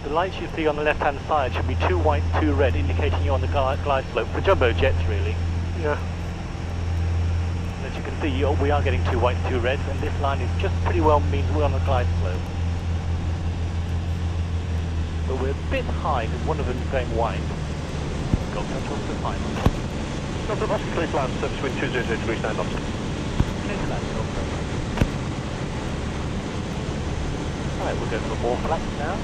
The lights you see on the left-hand side should be 2 white, 2 red, indicating you're on the glide slope for jumbo jets, really. Yeah. As you can see, we are getting 2 whites, 2 reds, and this line is just pretty well means we're on the glide slope. But we're a bit high because one of them's going white. Got control to the final. Delta Oscar, please land surface wind 200 degrees 9 knots. Clear to land, Delta. Alright, we'll go for more flaps now.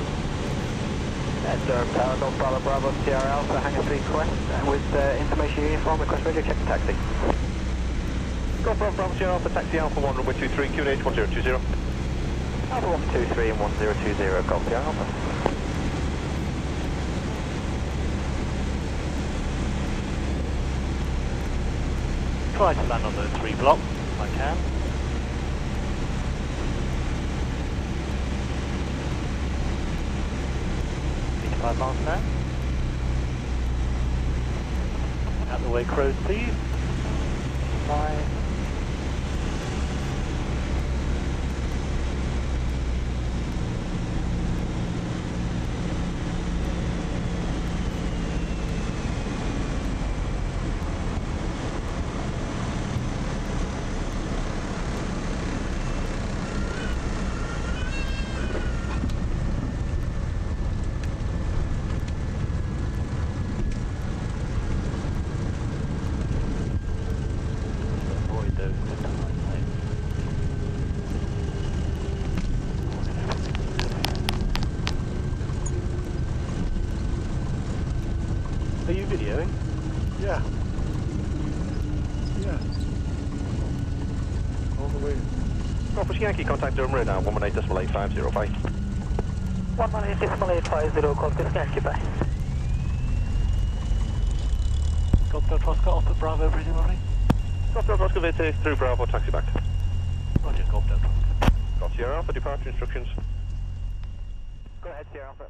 Durham Tower, Golf Bravo Bravo, Sierra Alpha, Hangar 3 request, and with information uniform, request radio, check the taxi. Golf Bravo Bravo, Sierra Alpha, taxi Alpha 1, runway 23, QNH 1020. Alpha 123 and 1020, Golf Sierra Alpha. Try to land on the 3 block, if I can. Miles an hour. Out the way, crows, please. 5. Are you videoing? Yeah. Yeah. All the way. Golf Yankee, contact Durham radar 118.8505. 118.850, call to Yankee, bye. Golf Delta Oscar off at Bravo, presumably? Golf Delta Oscar, VT through Bravo, taxi back. Roger, Golf Delta Oscar. Got Sierra Alpha, departure instructions. Go ahead, Sierra Alpha.